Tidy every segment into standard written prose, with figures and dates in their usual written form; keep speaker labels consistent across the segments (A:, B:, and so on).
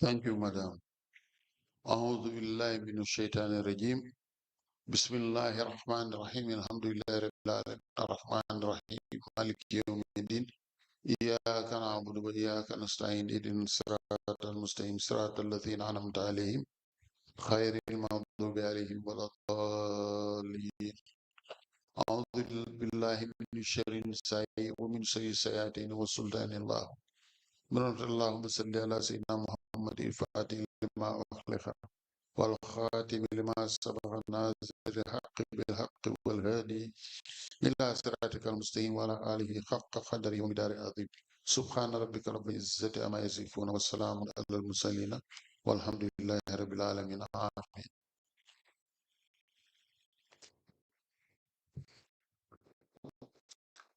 A: Thank you, Madam. أعوذ بالله من الشيطان الرجيم. بسم الله الرحمن الرحيم. الحمد لله رب العالمين الرحمن الرحيم مالك يوم الدين. إياك نعبد وإياك نستعين اهدنا الصراط المستقيم صراط الذين أنعمت عليهم غير المغضوب عليهم ولا الضالين. أعوذ بالله من شر النساء ومن شر الشياطين والسلطان الله. اللهم صل على سيدنا محمد الفاتح لما أخلف والخاتم لما سبق الناصر الحق بالحق والهادي إلى صراطك المستقيم وعلى آله حق قدره ومقداره العظيم. سبحان ربك رب العزة عما يصفون والسلام على المرسلين والحمد لله رب العالمين. آمين.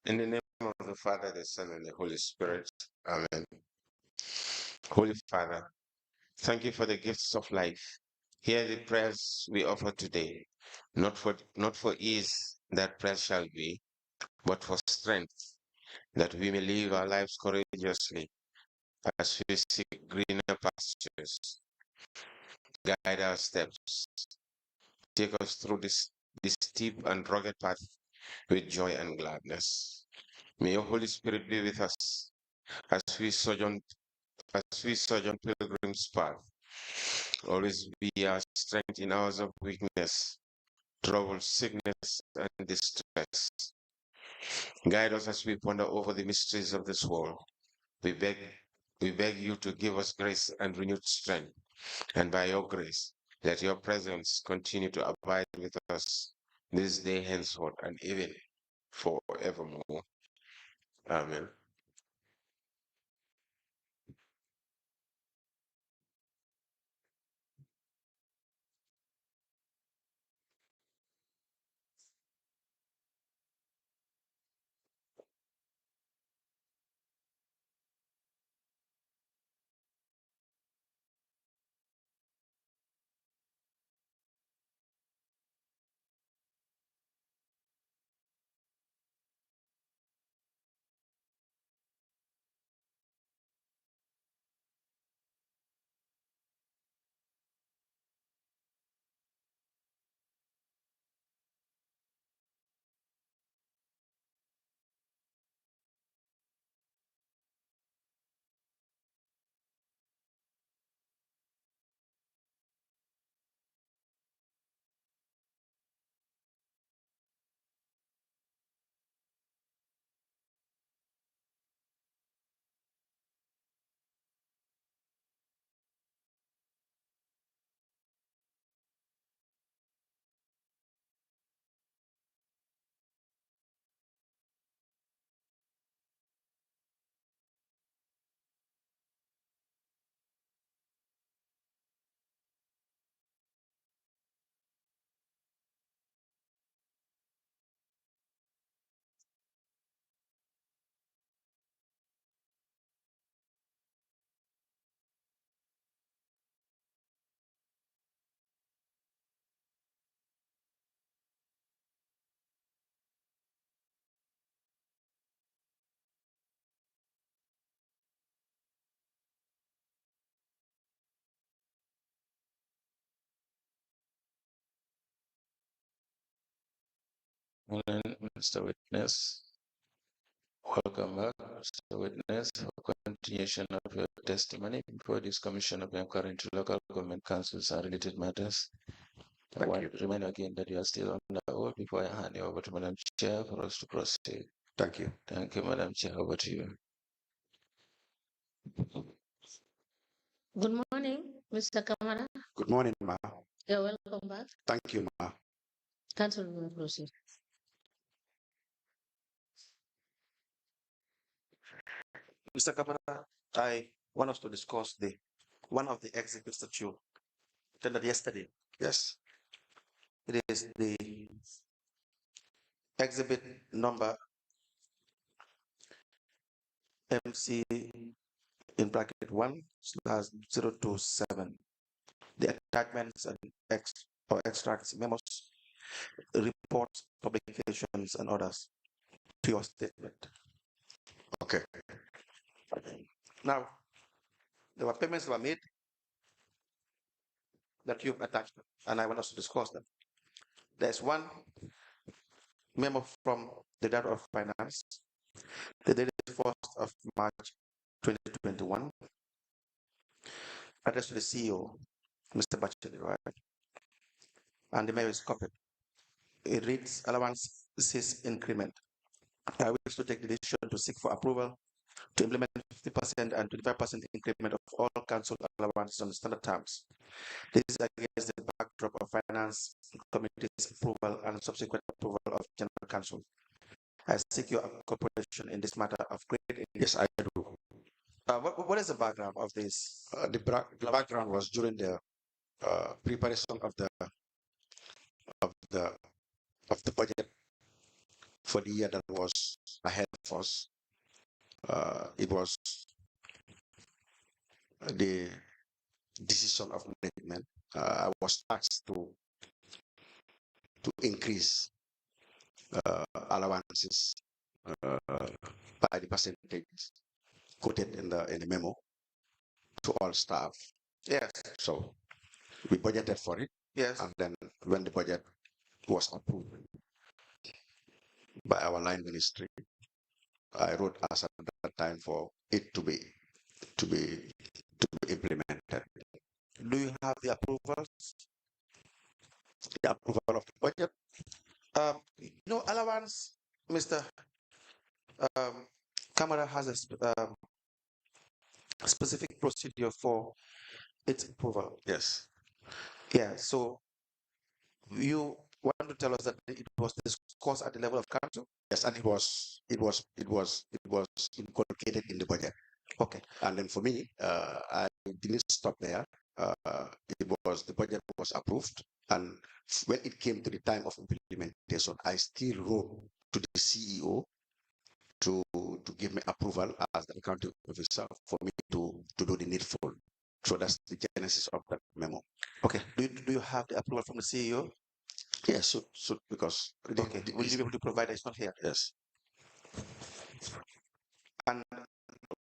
B: In the name of the Father, the Son, and the Holy Spirit. Amen. Holy Father, thank you for the gifts of life. Hear the prayers we offer today, not for ease that prayer shall be, but for strength, that we may live our lives courageously as we seek greener pastures. Guide our steps. Take us through this steep and rugged path with joy and gladness. May your Holy Spirit be with us as we sojourn pilgrim's path. Always be our strength in hours of weakness, trouble, sickness, and distress. Guide us as we ponder over the mysteries of this world. We beg you to give us grace and renewed strength, and by your grace, let your presence continue to abide with us this day henceforth and even forevermore. Amen.
C: Mr. Witness, welcome back, Mr. Witness, for continuation of your testimony before this Commission of Inquiry into Local Government Councils and related matters. I want to remind again that you are still on the oath before I hand you over to Madam Chair for us to proceed.
D: Thank you.
C: Thank you, Madam Chair. Over to you.
E: Good morning, Mr. Camara.
D: Good morning, Ma.
E: You're welcome back.
D: Thank you, Ma.
E: Council will proceed.
D: Mr. Kamara, I want us to discuss one of the exhibits that you attended yesterday. Yes. It is the exhibit number MC in bracket 1/027. The attachments and extracts, memos, reports, publications, and others to your statement. Okay. Now, there were payments that were made that you've attached, and I want us to discuss them. There's one memo from the Director of Finance, the date is 1st of March 2021, addressed to the CEO, Mr. Batchily, right? And the mayor is copied. It reads, allowances increment. I wish to take the decision to seek for approval to implement 50% and 25% increment of all council allowances on the standard terms. This is against the backdrop of Finance Committee's approval and subsequent approval of General Council. I seek your cooperation in this matter of great interest.
F: Yes, I do.
D: What is the background of this?
F: The background was during the preparation of the budget for the year that was ahead of us. It was the decision of management. I was tasked to increase allowances by the percentage quoted in the memo to all staff.
D: Yes.
F: So we budgeted for it.
D: Yes.
F: And then when the budget was approved by our line ministry, I wrote us at that time for it to be implemented.
D: Do you have the approvals?
F: The approval of the budget?
D: Allowance, Mr. Camara has a specific procedure for its approval.
F: Yes.
D: Yeah, so you want to tell us that it was discussed at the level of council?
F: Yes, and it was inculcated in the budget.
D: Okay.
F: And then for me, I didn't stop there. The budget was approved, and when it came to the time of implementation, I still wrote to the CEO to give me approval as the accounting officer for me to do the needful. So that's the genesis of that memo.
D: Okay. Do you have the approval from the CEO?
F: Yes. So because
D: okay, will you be able to provide it? It's not here.
F: Yes.
D: And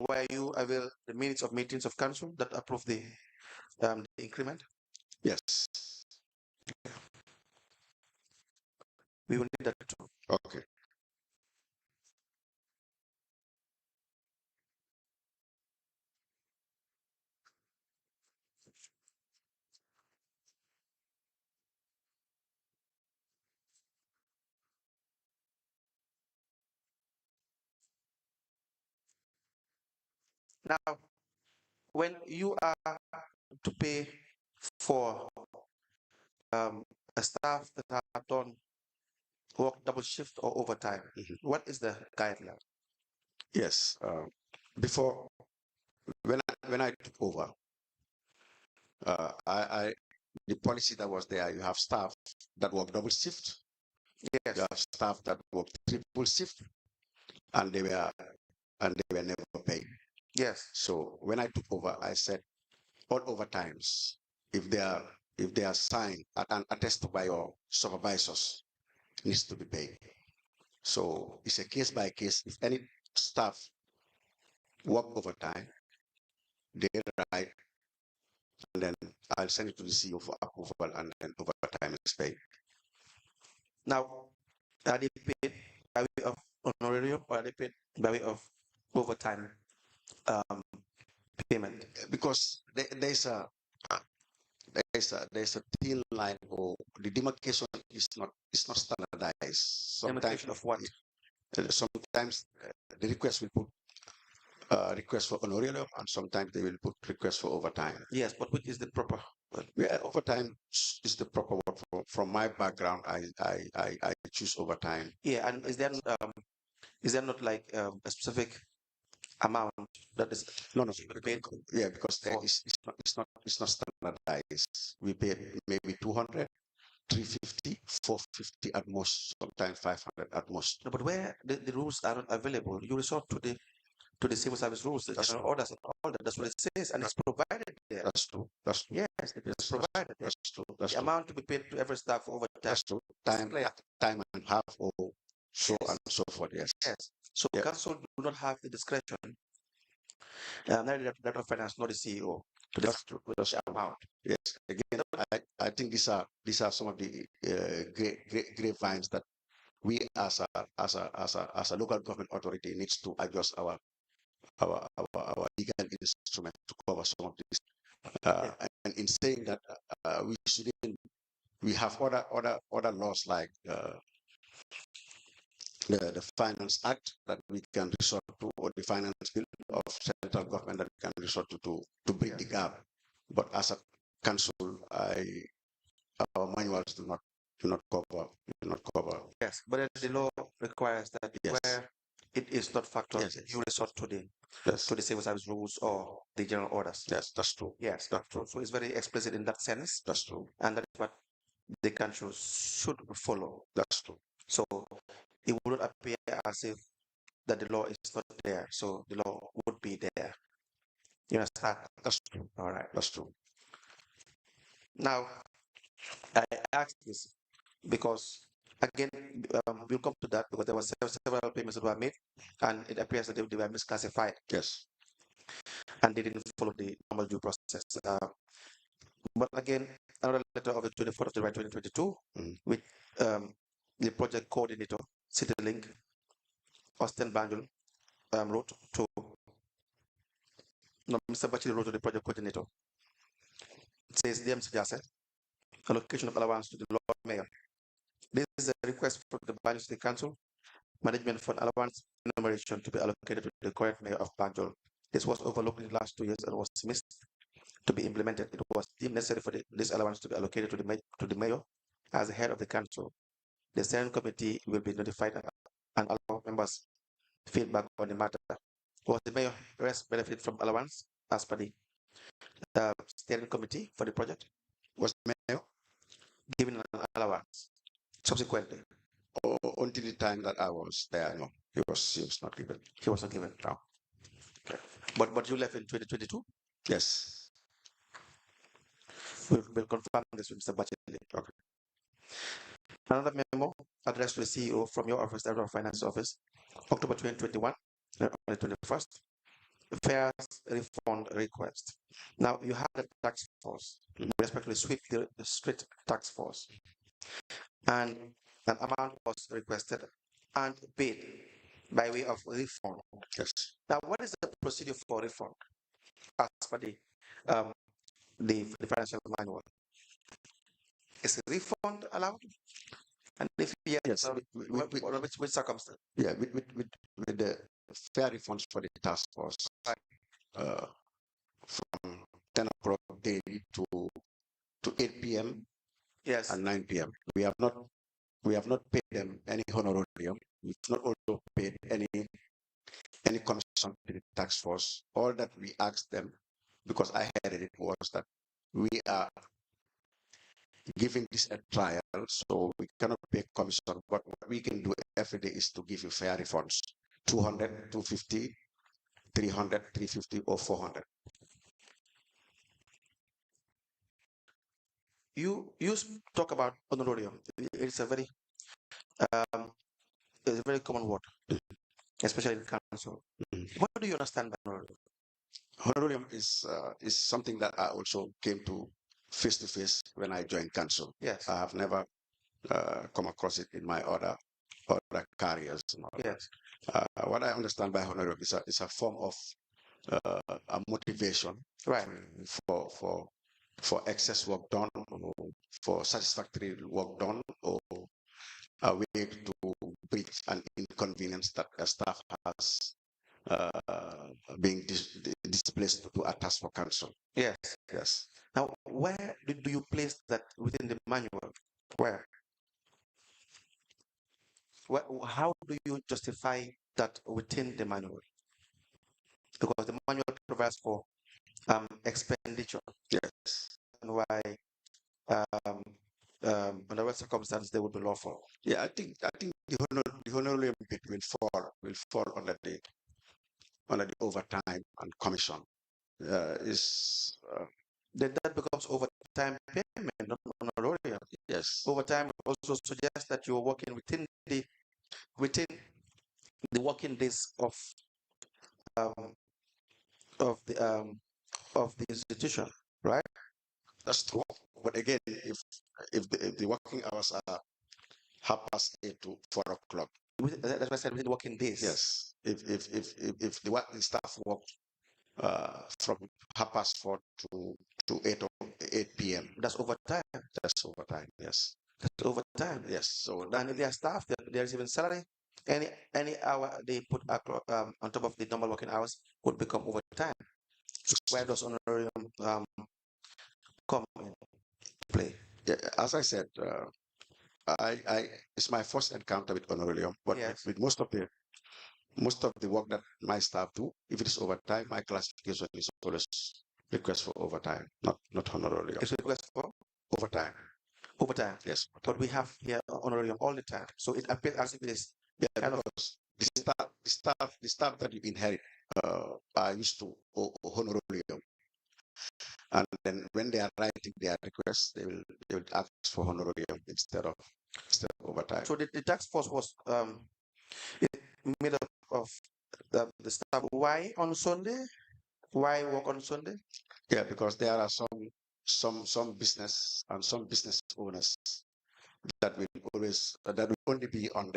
D: were you avail the minutes of meetings of council that approve the increment?
F: Yes.
D: We will need that too.
F: Okay.
D: Now, when you are to pay for a staff that have done work double shift or overtime, what is the guideline?
F: Yes. Before, when I took over, the policy that was there, you have staff that work double shift.
D: Yes.
F: You have staff that work triple shift, and they were never paid.
D: Yes.
F: So when I took over, I said all overtimes, if they are signed and attested by your supervisors, needs to be paid. So it's a case by case. If any staff work overtime, they write, and then I'll send it to the CEO for approval, and then overtime is paid.
D: Now, are they paid by way of honorarium, or are they paid by way of overtime payment?
F: Because there's a thin line, or the demarcation is not standardized.
D: Demarcation of what?
F: Sometimes the request will put request for honorarium, and sometimes they will put request for overtime.
D: Yes, but which is the proper?
F: Yeah, overtime is the proper word. From my background, I choose overtime.
D: Yeah, and is there not like a specific amount that is
F: No,
D: paid?
F: Yeah, because it's not standardized. We pay maybe 200, 350, 450 at most, sometimes 500 at most.
D: No, but where the rules are not available, you resort to the civil service rules, the general orders and all that. That's what it says, and it's provided there.
F: That's true. That's true.
D: Yes, it's provided.
F: That's true. That's
D: the
F: true.
D: amount to be paid to every staff over time.
F: That's true. Time and half, or so and so forth. Yes.
D: Yes. So council do not have the discretion. Neither the Director of Finance nor the CEO to
F: That's true. That's
D: the amount.
F: Yes. Again, I think these are some of the grapevines that we as a local government authority needs to adjust our legal instrument to cover some of this. And in saying that, we have other laws like the Finance Act that we can resort to, or the finance bill of central government that we can resort to bridge the gap. But as a council, our manuals do not cover.
D: Yes, but the law requires that where it is not factored, you resort to the civil service rules or the general orders.
F: Yes, that's true.
D: Yes, that's true. So it's very explicit in that sense.
F: That's true.
D: And that is what the council should follow.
F: That's true.
D: So it would not appear as if that the law is not there. So the law would be there. You understand?
F: That's true.
D: All right.
F: That's true.
D: Now, I asked this because, again, we'll come to that because there were several payments that were made, and it appears that they were misclassified.
F: Yes.
D: And they didn't follow the normal due process. But again, another letter of the 24th of July 2022, with the project coordinator, CityLink, Austin Banjul, wrote to, no, Mr. Bachili wrote to the project coordinator. It says, "Dear Mr. Jase, allocation of allowance to the Lord Mayor. This is a request from the Banjul City Council Management Fund allowance enumeration to be allocated to the current mayor of Banjul. This was overlooked in the last 2 years and was missed to be implemented. It was deemed necessary for this allowance to be allocated to the mayor as the head of the council. The steering committee will be notified and allow members feedback on the matter. Was the mayor benefit from allowance as per the steering committee for the project?
F: Was the mayor
D: given an allowance subsequently?
F: Until the time that I was there, no, he was not given.
D: He was not given. No. Okay. But you left in 2022?
F: Yes.
D: We'll confirm this with Mr. Bachili. Okay. Another memo addressed to the CEO from your office, Director of Finance Office, October 2021, on the 21st. Fares refund request. Now, you had a tax force, respectively the street tax force, and an amount was requested and paid by way of refund.
F: Yes.
D: Now, what is the procedure for refund as per the financial manual? Is refund allowed? And if yes, which circumstance?
F: Yeah, with the fare refunds for the task force, from 10 o'clock daily to 8 p.m.
D: Yes.
F: and 9 p.m. We have not paid them any honorarium. We've not also paid any commission to the task force. All that we asked them, because I heard it, was that we are giving this a trial, so we cannot pay commission. But what we can do every day is to give you fair refunds: 200, 250, 300, 350, or 400.
D: You talk about honorarium. It's a very common word, especially in council. What do you understand by honorarium?
F: Honorarium is something that I also came to face when I joined council.
D: Yes.
F: I have never come across it in my other careers.
D: Yes.
F: What I understand by honorarium is a form of a motivation,
D: right,
F: for excess work done, or for satisfactory work done, or a way to bridge an inconvenience that a staff has being displaced to a task for council.
D: Yes.
F: Yes.
D: Now, where do you place that within the manual? Where? How do you justify that within the manual? Because the manual provides for expenditure.
F: Yes.
D: And why under what circumstances they would be lawful?
F: Yeah, I think the honorarium bit will fall under the overtime and commission.
D: Then that becomes overtime payment, not honorarium.
F: Yes.
D: Overtime also suggests that you're working within the working days of the institution, right?
F: That's true. But again, if the working hours are 8:30 to 4 o'clock.
D: That's why I said within the working days.
F: Yes. If the staff work from 4:30 to 8 p.m.
D: That's overtime.
F: That's overtime. Yes.
D: That's overtime.
F: Yes. So
D: And if they are staff, there's even salary. Any hour they put on top of the normal working hours would become overtime. Where does honorarium come in play?
F: yeah, as I said, it's my first encounter with honorarium, but
D: Yes.
F: with most of the work that my staff do, if it is overtime, my classification is always request for overtime, not honorarium.
D: It's a request for
F: Overtime.
D: overtime.
F: Yes.
D: But we have here honorarium all the time. So it appears as if it is kind of
F: Because the staff that you inherit are used to honorarium, and then when they are writing their requests, they will ask for honorarium instead of overtime.
D: so the task force was made up of the staff. Why on Sunday? Why work on Sunday?
F: Yeah, because there are some business and some business owners that will only be on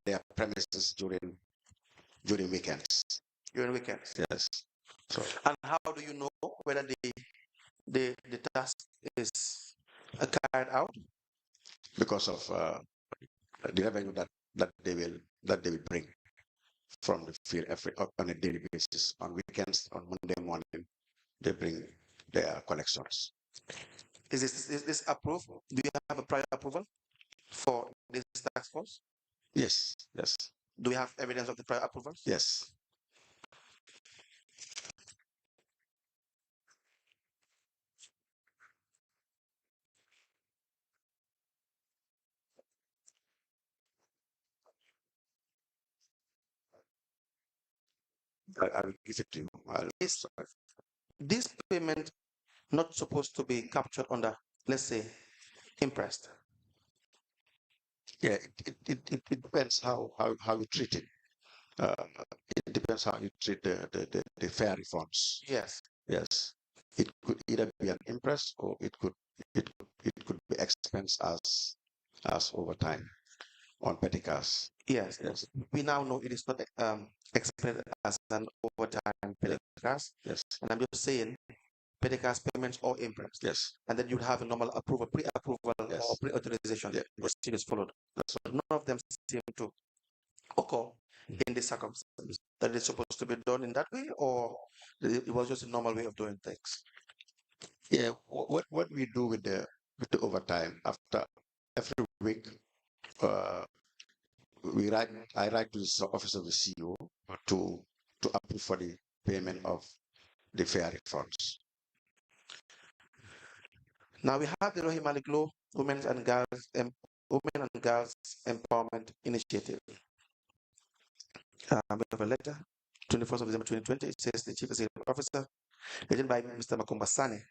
F: their premises during weekends.
D: During weekends.
F: Yes. So
D: And how do you know whether the task is carried out?
F: because of the revenue that they will bring from the field on a daily basis. On weekends, on Monday morning, they bring their collections.
D: Is this approved? Do you have a prior approval for this task force?
F: Yes. Yes.
D: Do we have evidence of the prior approval?
F: Yes. I will give it to you.
D: Is this payment not supposed to be captured under, let's say, impressed?
F: Yeah, it depends how you treat it. Uh, it depends how you treat the fair refunds.
D: Yes.
F: Yes, it could either be an interest or it could be expense as overtime on petty cash.
D: Yes.
F: Yes.
D: We now know it is not explained as an overtime petty cash.
F: Yes.
D: And I'm just saying petty cash payments or impressed.
F: Yes.
D: And then you'd have a normal approval, pre-approval
F: Yes.
D: or pre-authorization procedures followed.
F: That's right.
D: None of them seem to occur in this circumstance. That it's supposed to be done in that way, or it was just a normal way of doing things.
F: Yeah. What we do with the overtime after every week, I write to the office of the CEO to approve for the payment of the fair refunds.
D: Now we have the Rohit Malik Law Women and Girls Empowerment Initiative. We have a letter, 21st of December 2020. It says the Chief Executive Officer, written by Mr. Makumba Sane,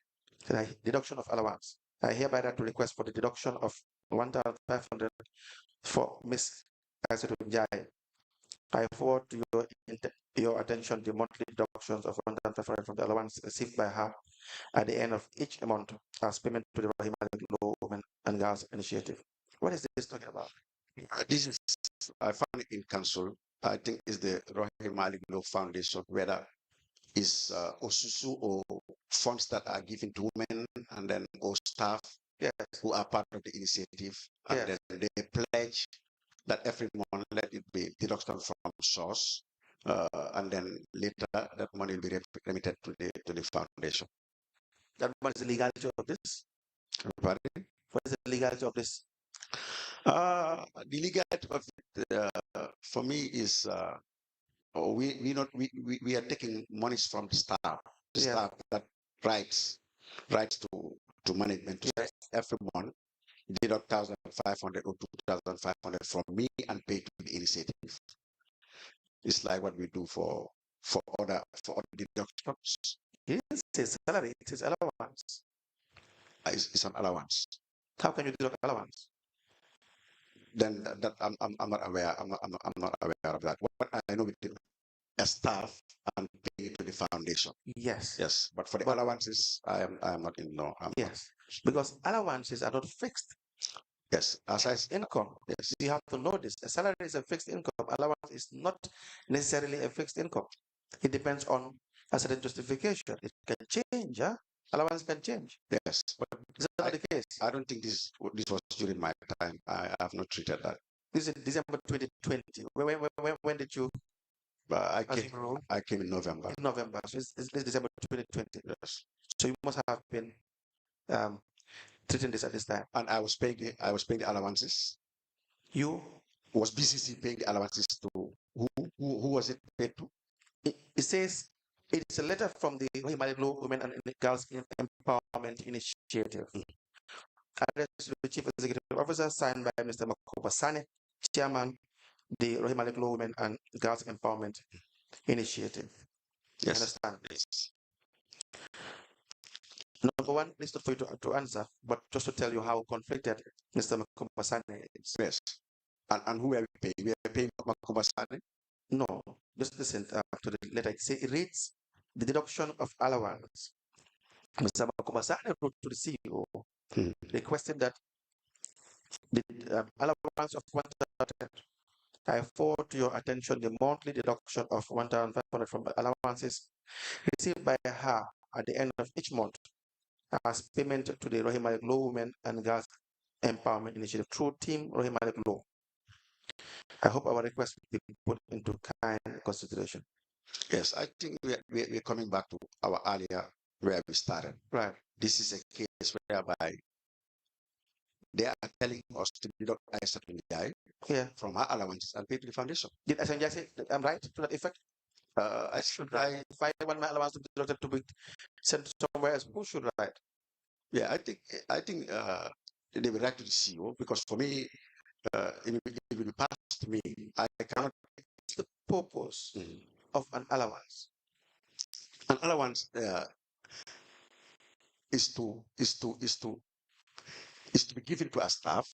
D: deduction of allowance. I hereby that to request for the deduction of 1,500 for Ms. Kaisitu Njai. I forward to your attention the monthly deductions of 1,500 from the allowance received by her at the end of each month as payment to the Rahima Law Women and Girls Initiative. What is this talking about?
F: This is, I found it in council. I think is the Rohit Malik Law Foundation, whether is Osusu or funds that are given to women and then or staff who are part of the initiative, and then they pledge that every month let it be deduction from source, and then later that money will be remitted to the foundation.
D: That what is the legality of this?
F: Pardon?
D: What is the legality of this?
F: The legality of it, for me is we are taking monies from the staff, staff that writes to management to say every month deduct 1,500 or 2,500 from me and pay to the initiative. It's like what we do for other deductions.
D: It's a salary, it is allowance.
F: It's an allowance.
D: How can you deduct allowance?
F: Then that I'm not aware. I'm not aware of that. What I know with a staff and pay it to the foundation.
D: Yes.
F: Yes, but for the allowances, I am not in. No, I'm
D: yes, because allowances are not fixed.
F: Yes, as I said,
D: Income.
F: yes,
D: You have to know this. A salary is a fixed income. Allowance is not necessarily a fixed income. It depends on a certain justification. It can change. Huh? Allowance can change.
F: yes, but
D: Is that not the case?
F: I don't think this was during my time. I have not treated that.
D: This is December 2020. When did you
F: I came in November.
D: in November? So it's December 2020.
F: Yes,
D: So you must have been treating this at this time.
F: and I was paying the allowances.
D: You
F: Was BCC paying the allowances to who was it paid to?
D: it says it's a letter from the Law Women and Girls Empowerment Initiative. Addressed to the Chief Executive Officer, signed by Mr. Makoba Sane, Chairman, the Rohimalik Law Women and Girls Empowerment Initiative.
F: Yes.
D: Understand?
F: Yes.
D: Number one, it's not for you to answer, but just to tell you how conflicted Mr. Makoba Sane is.
F: Yes. And who are we paying? We are paying Makoba Sane?
D: No, just listen to the letter. It reads the deduction of allowance. Mr. Makoba Sane wrote to the CEO requested that the allowance of 1,000. I forward to your attention the monthly deduction of 1,500 from allowances received by her at the end of each month as payment to the Rohimalik Law Women and Girls Empowerment Initiative through Team Rohimalik Law. I hope our request will be put into kind consideration.
F: Yes, I think we're coming back to our earlier where we started.
D: Right.
F: This is a case whereby they are telling us to deduct Aisha from her allowances and pay to the foundation.
D: Did Aisha say I'm right to that effect?
F: I should write.
D: If I want my allowance to be deducted to be sent somewhere else, who should write?
F: Yeah, I think they will write to the CEO, because for me, it will be passed to me. I cannot.
D: It's the purpose of an allowance.
F: An allowance is to be given to a staff,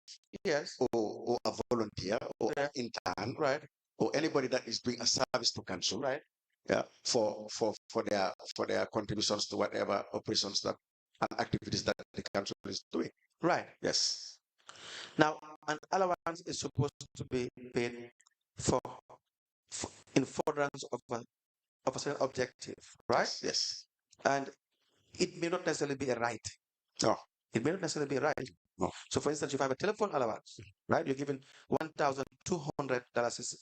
D: yes,
F: or a volunteer, or an intern,
D: right,
F: or anybody that is doing a service to council,
D: right,
F: yeah, for their contributions to whatever operations that and activities that the council is doing.
D: Right.
F: Yes.
D: Now, an allowance is supposed to be paid for in furtherance of a certain objective, right?
F: Yes.
D: And it may not necessarily be a right.
F: No.
D: It may not necessarily be a right.
F: No.
D: So, for instance, if you have a telephone allowance, right, you're given $1,200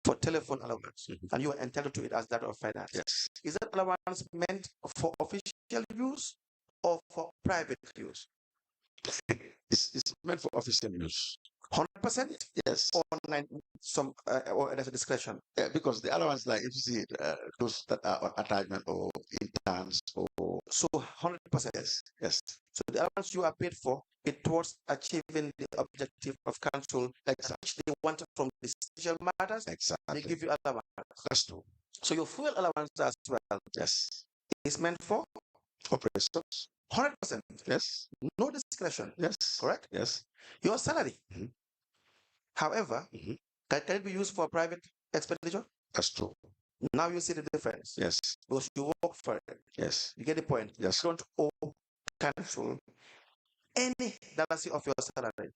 D: for telephone allowance, and you are entitled to it as that of finance.
F: Yes.
D: Is that allowance meant for official use or for private use?
F: It's meant for official use.
D: 100%?
F: Yes.
D: Or or there's a discretion?
F: Yeah, because the allowance, like if you see those that are on attachment or interns or
D: so 100%.
F: Yes. Yes.
D: So the allowance you are paid for it towards achieving the objective of council,
F: exactly,
D: which they want from the special matters.
F: Exactly.
D: They give you allowance.
F: That's true.
D: So your fuel allowance as well.
F: Yes.
D: Is meant for
F: operations.
D: 100%.
F: Yes.
D: No discretion.
F: Yes.
D: Correct?
F: Yes.
D: Your salary. However, can it be used for private expenditure?
F: That's true.
D: Now you see the difference.
F: Yes.
D: Because you work for it.
F: Yes.
D: You get the point.
F: Yes.
D: You don't owe council any dollar of your salary.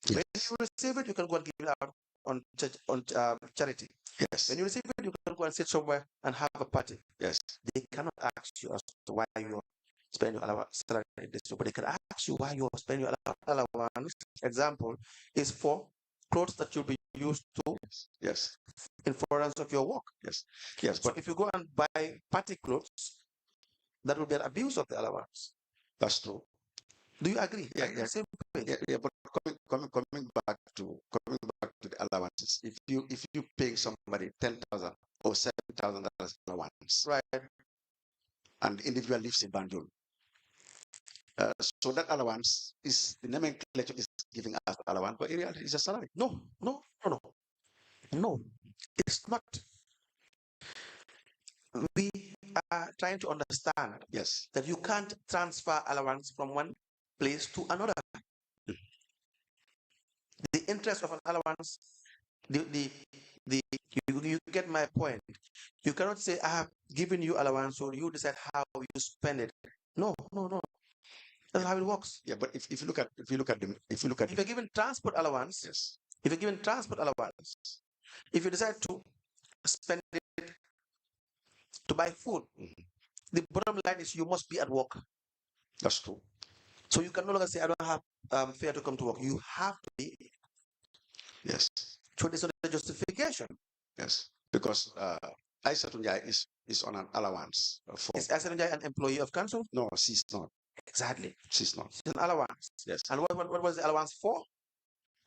F: Yes.
D: When you receive it, you can go and give it out on charity.
F: Yes.
D: When you receive it, you can go and sit somewhere and have a party.
F: Yes.
D: They cannot ask you as to why you spend your salary in this, but they can ask you why you spend your allowance. Example is for clothes that you'll be used to.
F: Yes.
D: In furtherance of your work.
F: Yes. Yes.
D: So if you go and buy party clothes, that will be an abuse of the allowance.
F: That's true.
D: Do you agree?
F: Yeah. Yeah. But coming back to the allowances, if you pay somebody $10,000 or $7,000 allowance,
D: right,
F: and the individual lives in Banjul, so that allowance is the nomenclature is giving us allowance, but in reality it's a salary.
D: No, it's not. We are trying to understand,
F: yes,
D: that you can't transfer allowance from one place to another. The interest of an allowance, the you get my point. You cannot say I have given you allowance, so you decide how you spend it. No, no, no. That's how it works.
F: Yeah, but if you look at if
D: If you're given transport allowance,
F: yes,
D: if you're given transport allowance, if you decide to spend it to buy food, the bottom line is you must be at work.
F: that's true.
D: So you can no longer say I don't have fare to come to work. You have to be.
F: Yes,
D: So there's a justification.
F: yes, because Aisha Tunjai is on an allowance for.
D: Is Asanjay an employee of council?
F: No, she's not.
D: Exactly.
F: She's not.
D: It's an allowance.
F: Yes.
D: And what was the allowance for?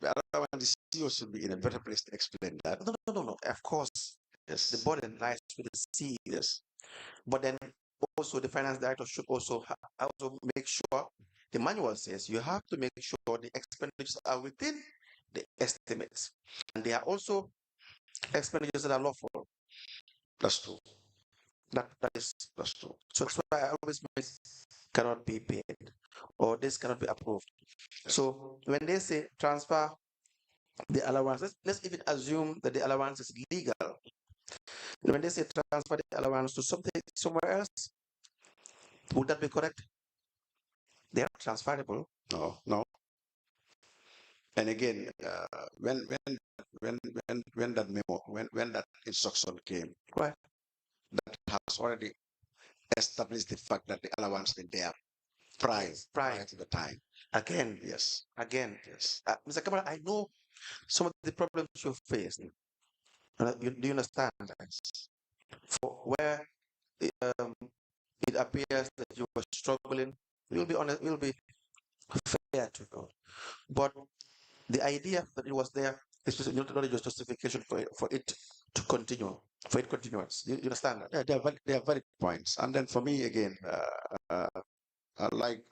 F: The allowance, the CEO should be in a better place to explain that.
D: No, no, no, no. Of course,
F: Yes.
D: the burden lies with the CEO.
F: Yes.
D: But then also the finance director should also make sure the manual says you have to make sure the expenditures are within the estimates, and they are also expenditures that are lawful.
F: That's true.
D: That's true. So that's why I always make cannot be paid or this cannot be approved.
F: Yes.
D: So when they say transfer the allowance, let's even assume that the allowance is legal. When they say transfer the allowance to somewhere else, would that be correct? They are transferable.
F: No, no. And again, when that memo, when that instruction came,
D: Right.
F: that has already established the fact that the allowance been there prior to the time.
D: Again,
F: Yes.
D: again,
F: Yes.
D: Mr. Kamara, I know some of the problems you face. Do you understand that? For where it appears that you were struggling, we'll be honest, we'll be fair to you. But the idea that it was there is just not just justification for it to continue, for it continuance. You understand that?
F: Yeah, they are valid points. And then for me again, I like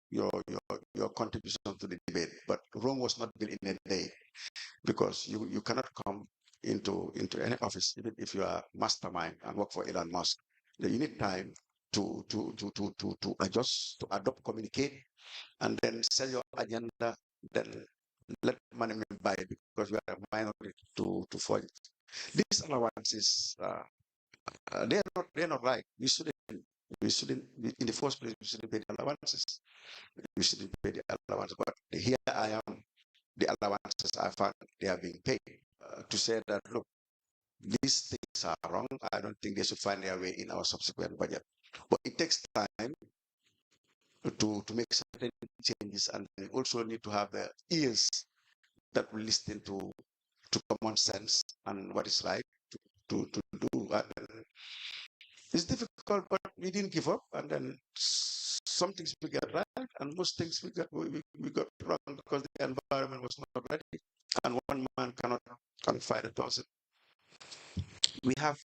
F: your contribution to the debate, but Rome was not built in a day, because you cannot come into any office, even if you are mastermind and work for Elon Musk. You need time to adjust, to adopt, communicate, and then sell your agenda. Then let management buy it, because we are a minority to forge it. These allowances, they're not right. We shouldn't in the first place. We shouldn't pay the allowances. We shouldn't pay the allowance. But here I am. The allowances I found they are being paid. To say that, look, these things are wrong. I don't think they should find their way in our subsequent budget. But it takes time to make certain changes, and we also need to have the ears that will listen to common sense and what is right to do. It's difficult, but we didn't give up. And then some things we got right, and most things we got wrong, because the environment was not ready, and one man cannot fight 1,000.
D: We have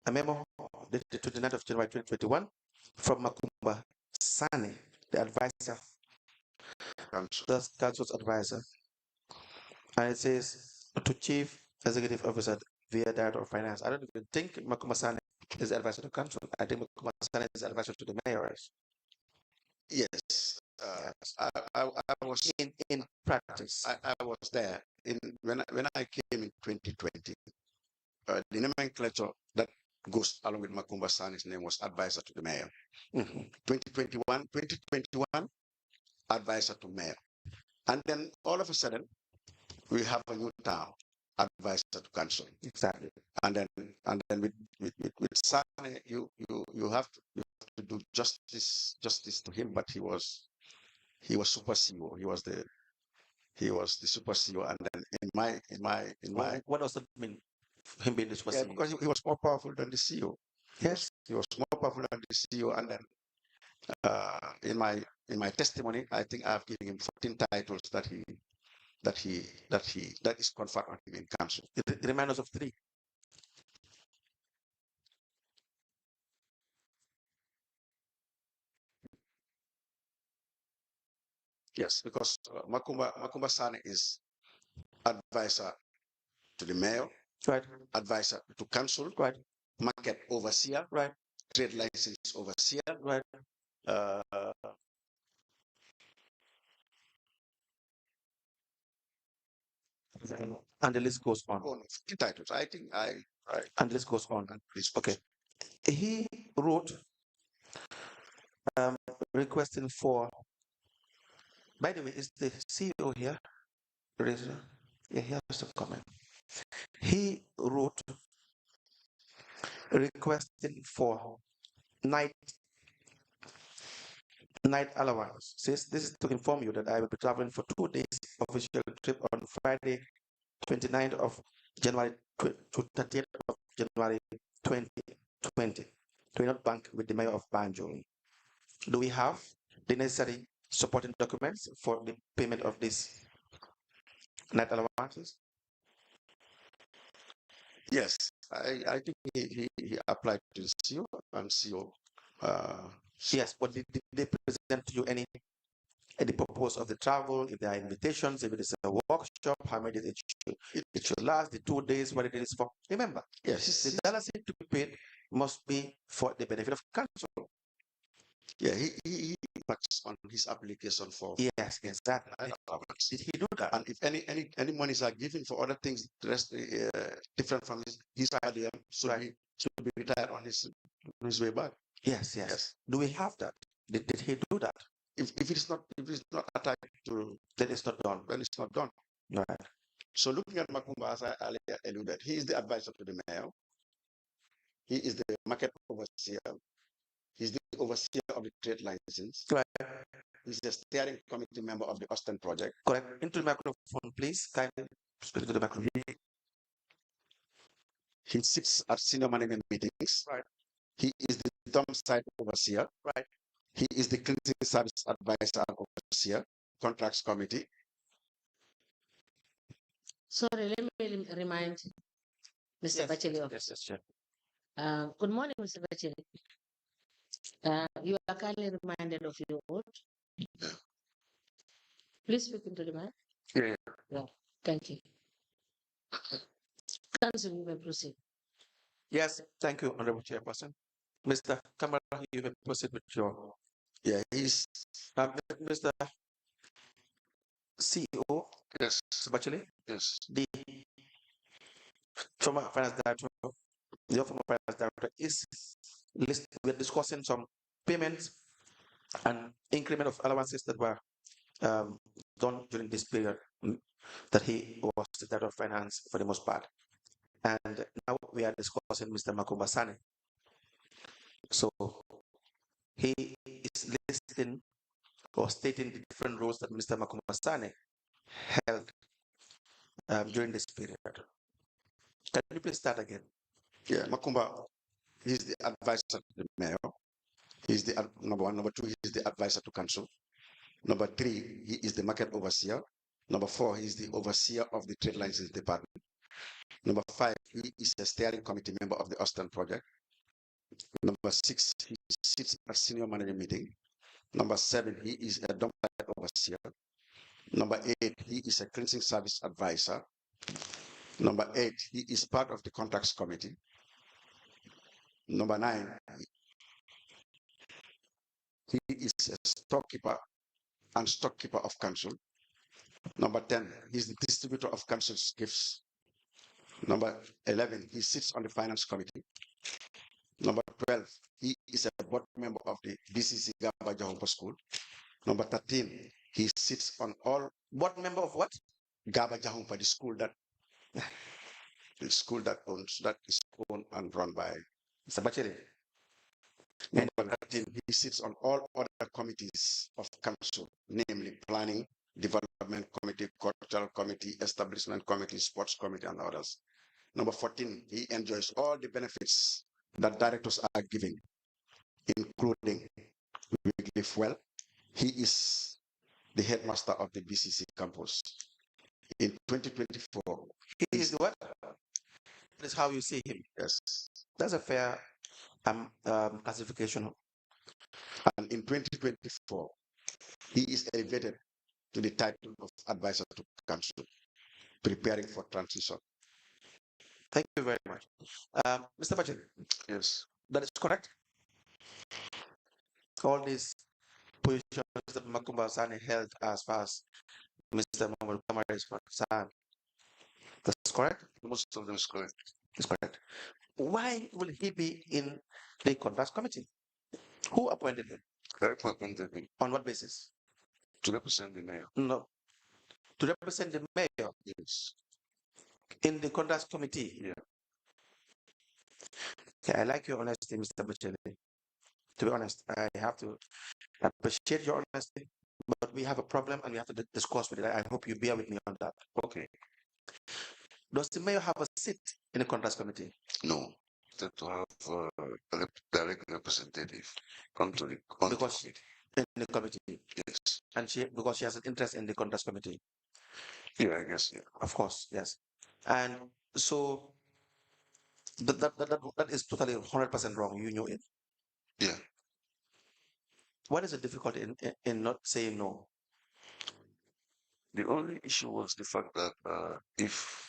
D: a memo dated 29th of January 2021 from Makumba Sani, the advisor, the council's advisor. And it says to Chief Executive Officer via Director of Finance. I don't even think Makumba Sani is the advisor to council. I think Makumba Sani is the advisor to the mayors.
F: Yes. I was
D: in practice.
F: I was there when I came in 2020. The nomenclature that goes along with Makumba Sani's name was advisor to the mayor. 2021, advisor to mayor. And then all of a sudden, we have a new town, advisor to council.
D: Exactly.
F: And then with Sani, you have to do justice to him, but he was super CEO. He was the super CEO. And then in my
D: what does it mean? Him being the super CEO?
F: Because he was more powerful than the CEO.
D: Yes,
F: he was more powerful than the CEO. And then in my testimony, I think I've given him 14 titles that is conferred on him in council.
D: It reminds us of 3.
F: Yes, because Makumba Sani is advisor to the mayor,
D: right?
F: Advisor to council,
D: right?
F: Market overseer,
D: right?
F: Trade license overseer,
D: right? And the list goes on.
F: Oh, no, 50 titles. I think
D: And the list goes on. Okay. He wrote requesting for, by the way, is the CEO here? Yeah, he has to comment. He wrote requesting for night allowance. Says this is to inform you that I will be traveling for 2 days official trip on Friday, 29th of January to 30th of January 2020 to not bank with the mayor of Banjul. Do we have the necessary supporting documents for the payment of these night allowances?
F: yes, I think he applied to the CEO and CEO.
D: Yes, but did they present to you any purpose of the travel, if there are invitations, if it is a workshop, how many days it should last, the 2 days, what it is for? Remember,
F: Yes,
D: the dollars to be paid must be for the benefit of council.
F: yeah, he works on his application for
D: Yes, exactly. Did he do that?
F: And if any monies are given for other things, the rest different from his idea, should be retired on his way back.
D: Yes. Do we have that? Did he do that?
F: If it is not attached to,
D: Then it's not done.
F: then it's not done.
D: Right.
F: So looking at Makumba, as I earlier alluded, he is the advisor to the mayor. He is the market overseer. He's the overseer of the trade license.
D: Right.
F: He's the steering committee member of the Austin project.
D: Correct. Into the microphone, please. Kindly speak to the microphone.
F: He sits at senior management meetings.
D: Right.
F: He is the dump site overseer.
D: Right.
F: He is the cleansing service advisor and overseer, contracts committee.
E: Sorry, let me remind Mr. Bachili of.
D: Yes, sure.
E: Good morning, Mr. Bachili. You are kindly reminded of your vote. Please speak into the mic.
D: Yeah.
E: Thank you. Council, you may proceed.
D: Yes, thank you, Honorable Chairperson. Mr. Camara, you may proceed with your.
F: Yeah, he's
D: Mr. CEO,
F: yes,
D: Bachili,
F: yes.
D: the former finance director, your former finance director is we're discussing some payments and increment of allowances that were done during this period that he was the director of finance for the most part. And now we are discussing Mr. Makumba Sane. So he is listing or stating the different roles that Mr. Makumba Sane held during this period. Can you please start again?
F: Yeah, Makumba, he's the advisor to the mayor. He's the number one. Number two, he's the advisor to council. Number three, he is the market overseer. Number four, he's the overseer of the trade license department. Number five, he is a steering committee member of the Austin project. Number six, he sits at senior manager meeting. Number seven, he is a dump site overseer. Number eight, he is a cleansing service advisor. Number eight, he is part of the contracts committee. Number nine, he is a storekeeper and stockkeeper of council. Number 10, he's the distributor of council's gifts. Number 11, he sits on the finance committee. Number 12, he is a board member of the BCC Gaba Jahompa School. Number 13, he sits on all
D: Board member of what?
F: Gaba Jahompa, the school that is owned and run by
D: Mr. Bachili.
F: Number 13, he sits on all other committees of council, namely planning, development committee, cultural committee, establishment committee, sports committee, and others. Number 14, he enjoys all the benefits that directors are giving, including weekly fuel. He is the headmaster of the BCC campus. In 2024,
D: He is the what? That is how you see him.
F: yes.
D: That's a fair classification.
F: And in 2024, he is elevated to the title of advisor to council, preparing for transition.
D: Thank you very much. Mr. Bachili.
F: Yes.
D: That is correct. All these positions that Makumba Sane held as far as Mr. Momodu Camara is concerned, Correct?
F: Most of them is correct.
D: It's correct. Why will he be in the contracts committee? Who appointed him?
F: I appointed him
D: On what basis?
F: to represent the mayor.
D: No. To represent the mayor
F: Yes.
D: in the contracts committee.
F: Yeah.
D: Okay, I like your honesty, Mr. Bacheli. To be honest, I have to appreciate your honesty, but we have a problem and we have to discuss with it. I hope you bear with me on that.
F: Okay.
D: Does the mayor have a seat in the contracts committee?
F: No. To have a direct representative come to the
D: Because in the committee,
F: yes.
D: and because she has an interest in the contracts committee.
F: Yeah, I guess. Yeah.
D: Of course, yes. And so that is totally 100% wrong. You knew it.
F: Yeah.
D: What is the difficulty in not saying no?
F: The only issue was the fact that if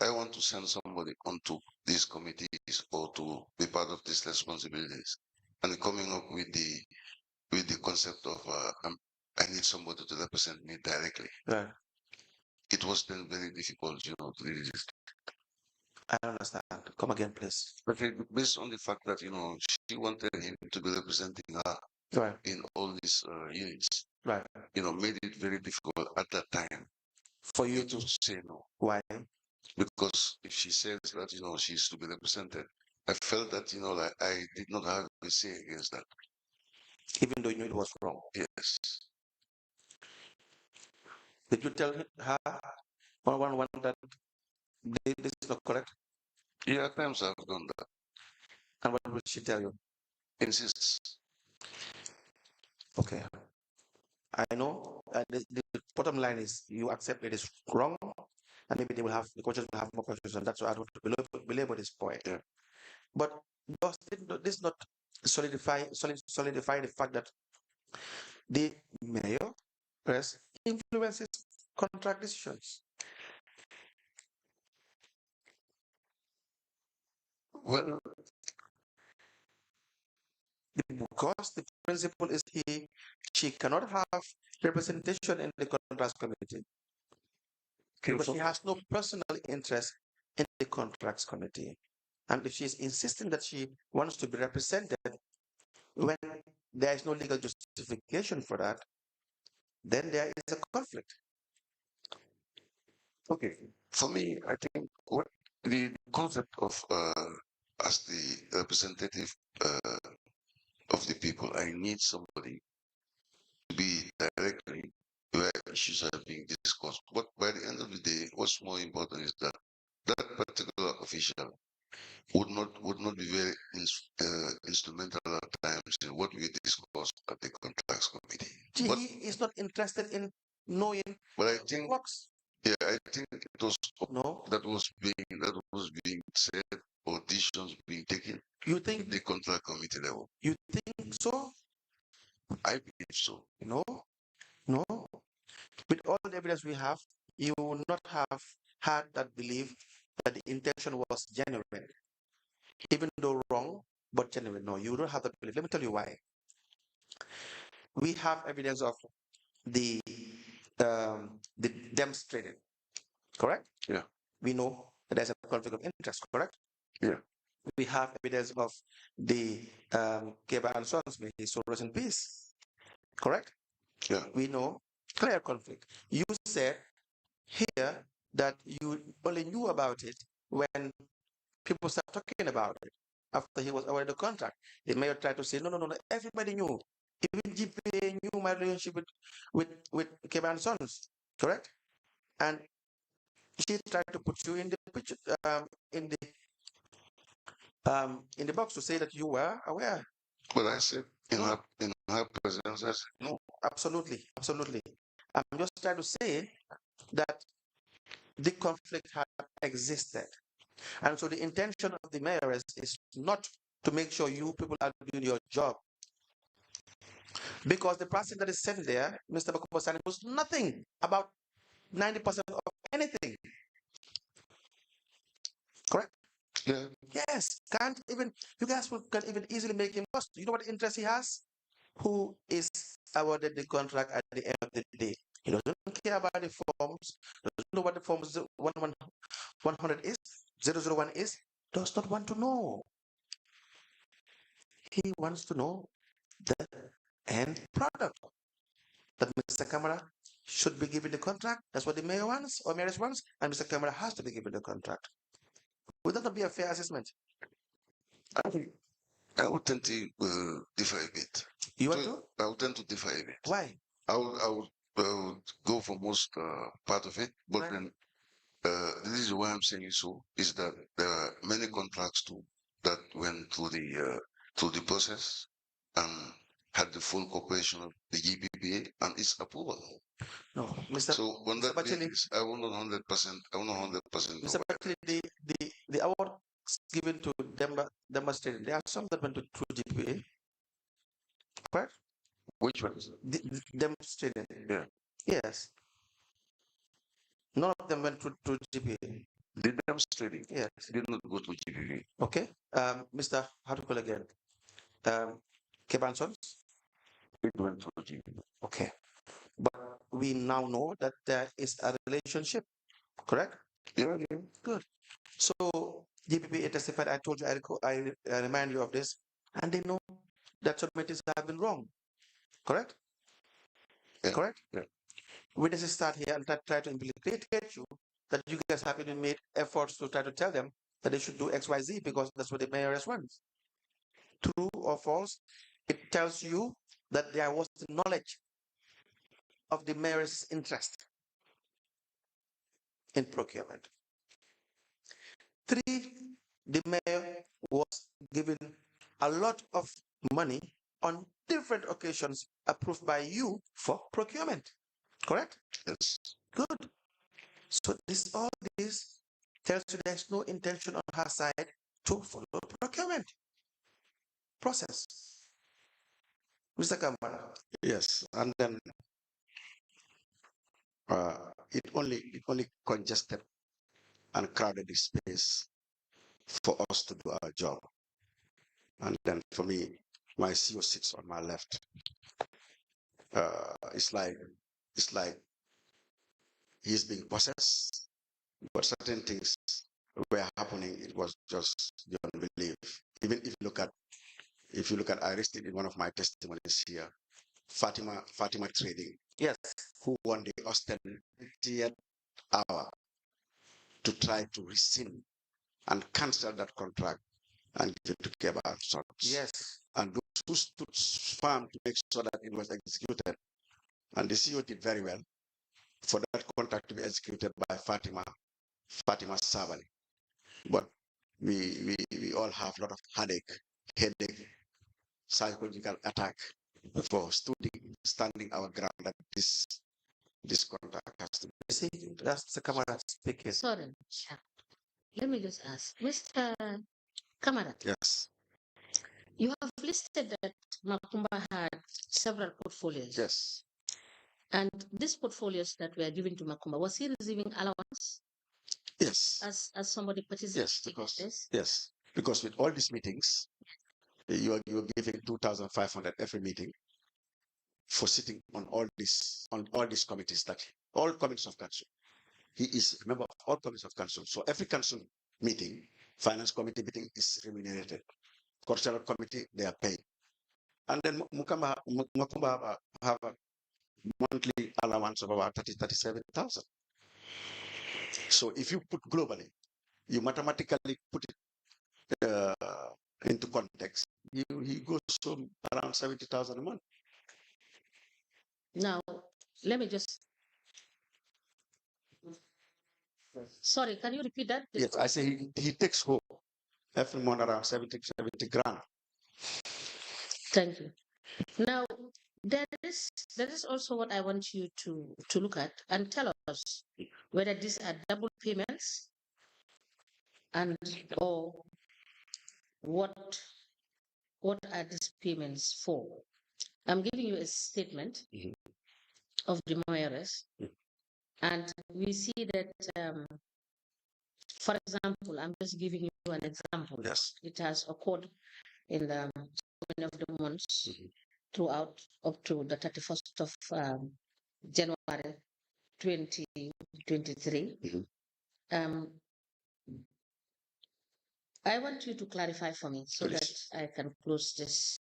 F: I want to send somebody onto these committees or to be part of these responsibilities, and coming up with the concept of I need somebody to represent me directly.
D: Right.
F: It was then very difficult, to really
D: I understand. Come again, please.
F: Okay, based on the fact that she wanted him to be representing her
D: Right.
F: in all these units,
D: Right.
F: Made it very difficult at that time
D: For you
F: to
D: to
F: say no.
D: why?
F: Because if she says that she's to be represented, I felt that like I did not have a say against that.
D: Even though you knew it was wrong.
F: Yes.
D: Did you tell her one that this is not correct?
F: Yeah, at times I've done that.
D: And what will she tell you?
F: Insists.
D: Okay. I know the bottom line is you accept it is wrong, and maybe the coaches will have more questions, and that's why I don't belabor this point.
F: Yeah.
D: But does this not solidify the fact that the mayor press influences contract decisions?
F: Well,
D: Because the principle is she cannot have representation in the contracts committee because she has no personal interest in the contracts committee. And if she's insisting that she wants to be represented when there is no legal justification for that, then there is a conflict.
F: okay. For me, I think what the concept of as the representative of the people, I need somebody to be directly where issues are being discussed. But by the end of the day, what's more important is that that particular official would not be very instrumental at times in what we discuss at the contracts committee. But
D: He is not interested in knowing
F: I think
D: works.
F: yeah, I think it was
D: No.
F: that was being said or decisions being taken
D: You
F: at
D: think
F: the contract committee level.
D: you think so?
F: I believe so.
D: No. No. With all the evidence we have, you would not have had that belief that the intention was genuine, even though wrong, but genuine. No, you don't have that belief. Let me tell you why. We have evidence of the demonstrated, correct?
F: Yeah.
D: We know that there's a conflict of interest, correct?
F: Yeah.
D: We have evidence of the Keba and Sons, may his soul rest in peace, correct?
F: Yeah.
D: We know clear conflict. You said here that you only knew about it when people started talking about it after he was awarded the contract. The mayor tried to say, no, everybody knew. Even GPA knew my relationship with Keba and Sons, correct? And she tried to put you in the picture, in the box to say that you were aware.
F: But I said in her presence, I said no.
D: Absolutely. I'm just trying to say that the conflict had existed. And so the intention of the mayor is not to make sure you people are doing your job. Because the person that is sent there, Mr. Bakubasani, knows nothing about 90% of anything. Correct?
F: Yeah.
D: Yes. You guys can even easily make him lost. You know what interest he has? Who is awarded the contract at the end of the day? He doesn't care about the forms, doesn't know what the forms 100 is, 001 is, does not want to know. He wants to know the end product. That Mr. Camara should be given the contract. That's what the mayor wants or mayor wants, and Mr. Camara has to be given the contract. Would that not be a fair assessment?
G: I think I would tend to differ a bit.
D: You want to?
G: I would tend to differ a bit.
D: Why?
G: I would go for most part of it, but
D: Right.
G: then the reason why I'm saying so is that there are many contracts too that went through the process and had the full cooperation of the GPPA and its approval.
D: No, Mr.
G: So on
D: Mr.
G: that
D: Bachelet,
G: basis, I will not 100%. I will not 100%
D: Mr. Bachelet, the award given to Demba Stadium, there are some that went to through GPA. Correct?
G: Which one is it?
D: The Demba Stadium.
G: Yeah.
D: Yes. None of them went to GPA.
G: The demonstrating
D: Yes.
G: did not go to GPP.
D: Okay. Mr. How to call again? Kebansons?
G: It went to GPP.
D: Okay. But we now know that there is a relationship, correct?
G: Yeah, yeah.
D: Good. So GPPA testified, I told you, I remind you of this, and they know that submitters have been wrong, correct?
G: Yeah.
D: Correct?
G: Yeah.
D: Witnesses start here and try to implicate you that you guys haven't made efforts to try to tell them that they should do X, Y, Z because that's what the mayor wants. True or false, it tells you that there was the knowledge of the mayor's interest in procurement. 3, the mayor was given a lot of money on different occasions approved by you for procurement, correct?
G: Yes.
D: Good. So all this tells you there's no intention on her side to follow procurement process. Mr. Kamara.
F: Yes, and then it only congested and crowded the space for us to do our job. And then for me, my CEO sits on my left. It's like he's being possessed, but certain things were happening. It was just beyond belief. Even if you look at I listed in one of my testimonies here, Fatima Trading,
D: Yes.
F: who won the Austin hour to try to rescind and cancel that contract and give it to Keba Sons.
D: Yes.
F: And those who stood firm to make sure that it was executed. And the CEO did very well for that contract to be executed by Fatima Savali. But we all have a lot of headache, psychological attack for standing our ground that this contract has to be.
D: See, that's the Kamara speaking.
E: Sorry. Let me just ask, Mr. Kamara.
F: Yes.
E: You have listed that Makumba had several portfolios.
F: Yes.
E: And these portfolios that were given to Makumba, was he receiving allowance?
F: Yes.
E: As somebody participating?
F: Yes, because with all these meetings, you are giving 2,500 every meeting for sitting on all these committees, all committees of council. He is a member of all committees of council. So every council meeting, finance committee meeting is remunerated. Cultural committee, they are paid. And then Makumba have a monthly allowance of about 37,000. So if you put globally, you mathematically put it into context, he goes to around 70,000 a month.
E: Now, let me just. Sorry, can you repeat that?
F: Yes, I say he takes home every month around 70 grand.
E: Thank you. Now, there is also what I want you to look at and tell us whether these are double payments and or what are these payments for. I'm giving you a statement of the mayors, and we see that, for example, I'm just giving you an example.
F: Yes.
E: It has occurred in the so many of the months throughout up to the 31st of January 2023. I want you to clarify for me so that I can close this.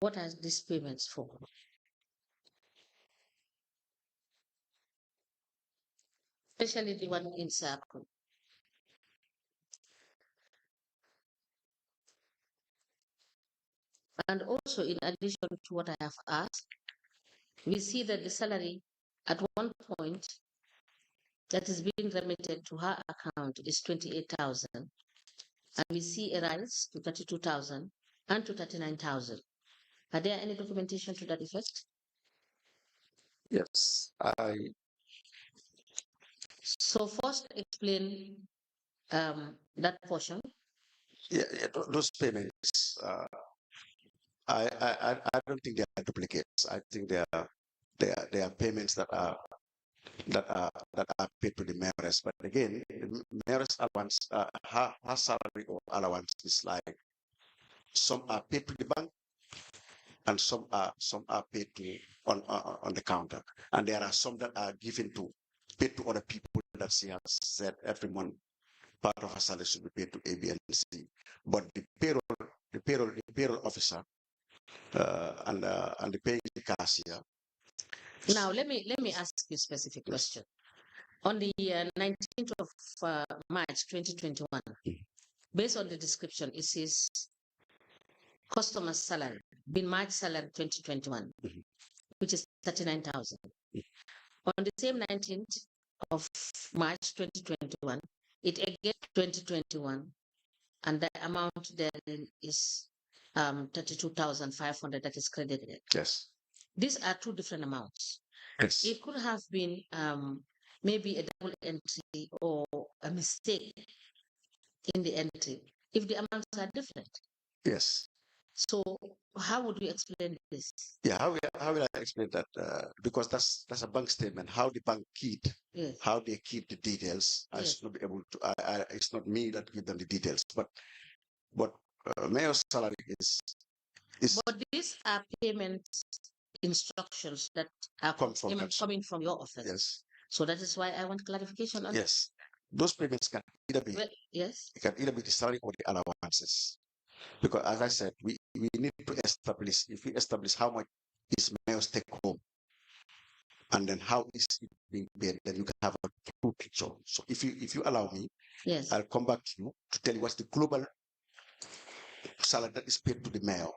E: What are these payments for? Especially the one in circle. And also, in addition to what I have asked, we see that the salary at one point that is being remitted to her account is 28,000. And we see a rise to 32,000 and to 39,000. Are there any documentation to that effect?
F: Yes,
E: So first explain that portion.
F: those payments. I don't think they are duplicates. I think they are payments that are paid to the mayoress. But again, the mayoress allowance, her salary or allowance is like some are paid to the bank and some are paid to on the counter, and there are some that are given to paid to other people that she has said every month part of her salary should be paid to A, B, and C. But the payroll officer and the paying cashier.
E: Now let me ask you a specific question. On the 19th of March 2021, based on the description, it says customer salary, been March salary 2021, which is 39,000. On the same 19th of March 2021, it again 2021, and the amount there is 32,500 that is credited.
F: Yes.
E: These are two different amounts.
F: Yes.
E: It could have been maybe a double entry or a mistake in the entry if the amounts are different.
F: Yes.
E: So how would you explain this?
F: Yeah, how will I explain that? Because that's a bank statement. How the bank keep,
E: Yes.
F: how they keep the details. I
E: Yes.
F: should not be able to. It's not me that give them the details, but mayor's salary is.
E: But these are payment instructions that are coming from your office.
F: Yes.
E: So that is why I want clarification on.
F: Yes. Those payments can either be.
E: Well, yes.
F: It can either be the salary or the allowances. Because as I said, we need to establish, if we establish how much is mayor's take home, and then how is it being paid, then you can have a true picture. So if you allow me,
E: yes,
F: I'll come back to you to tell you what's the global salary that is paid to the mayor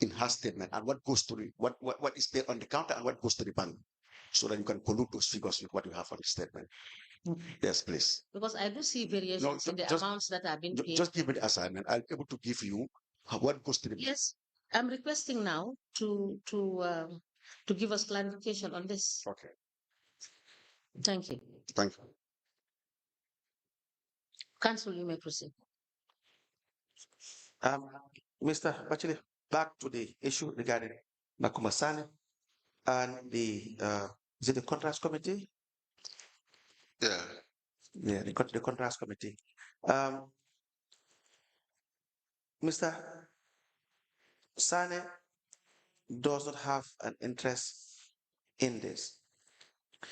F: in her statement, and what goes to the what is there on the counter and what goes to the bank, so that you can collude those figures with what you have on the statement. Yes, please.
E: Because I do see variations in the amounts that are being paid.
F: Just give me the assignment. I'll be able to give you what goes to the.
E: Yes, I'm requesting now to give us clarification on this.
F: Okay.
E: Thank you.
F: Thank you.
E: Council, you may proceed.
D: Mr. Bachili, back to the issue regarding Nakumasane and the is it the contracts committee?
G: Yeah.
D: Yeah, the contracts committee. Mr. Sane does not have an interest in this.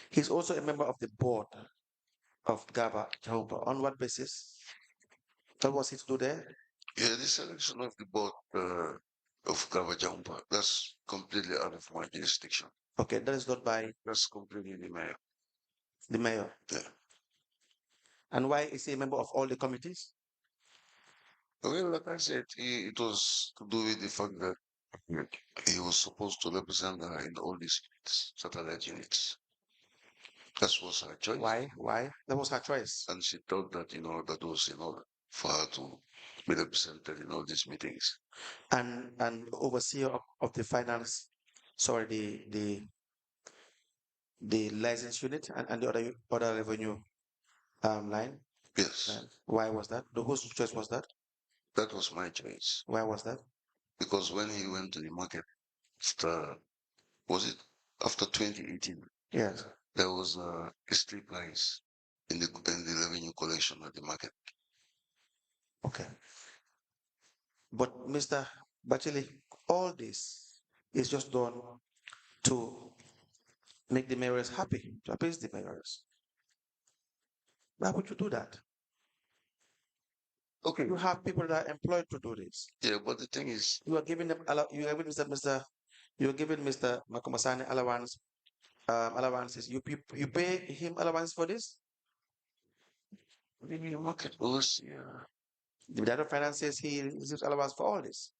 D: He's also a member of the board of GABA Jahumpa. On what basis? What was he to do there?
G: Yeah, the selection of the board of Kavajampa, that's completely out of my jurisdiction.
D: Okay, that is not by
G: That's completely the mayor.
D: the mayor.
G: Yeah.
D: And why is he a member of all the committees?
G: Well, like I said, it was to do with the fact that he was supposed to represent her in all these satellite units. That was her choice.
D: Why? That was her choice.
G: And she thought that, that was, for her to be represented in all these meetings.
D: And overseer of the finance, sorry, the license unit and the other revenue line.
G: Yes.
D: Why was that? Whose choice was that?
G: That was my choice.
D: Why was that?
G: Because when he went to the market, was it after 2018?
D: Yes.
G: There was a steep rise in the revenue collection at the market.
D: Okay. But Mr. Bachili, all this is just done to make the mayors happy, to appease the mayors. Why would you do that?
G: Okay.
D: You have people that are employed to do this.
G: Yeah, but the thing is,
D: You are giving them you are giving Mr. Makumasane allowances. You pay him allowance for this?
G: maybe market was, yeah.
D: The Director of Finance says he receives allowance for all this.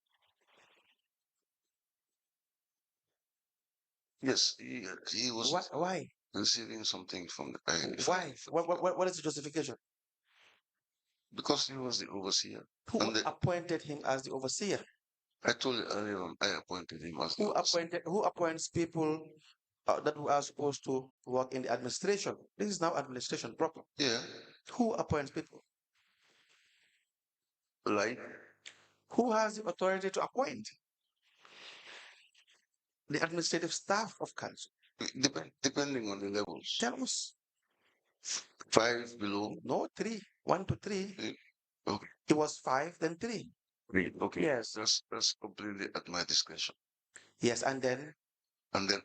G: Yes, he was
D: Why?
G: receiving something from the
D: Why? What is the justification?
G: because he was the overseer.
D: Who
G: And
D: appointed him as the overseer?
G: I told you earlier on, I appointed him as the overseer.
D: Who appoints people that are supposed to work in the administration? This is now administration proper.
G: Yeah,
D: Who appoints people?
G: like
D: Who has the authority to appoint? The administrative staff of council.
G: depending on the levels.
D: Tell us.
G: 5 below.
D: No, 3. 1 to 3.
G: Okay.
D: It was 5, then 3.
G: 3. Okay.
D: Yes.
G: That's completely at my discretion.
D: Yes, and then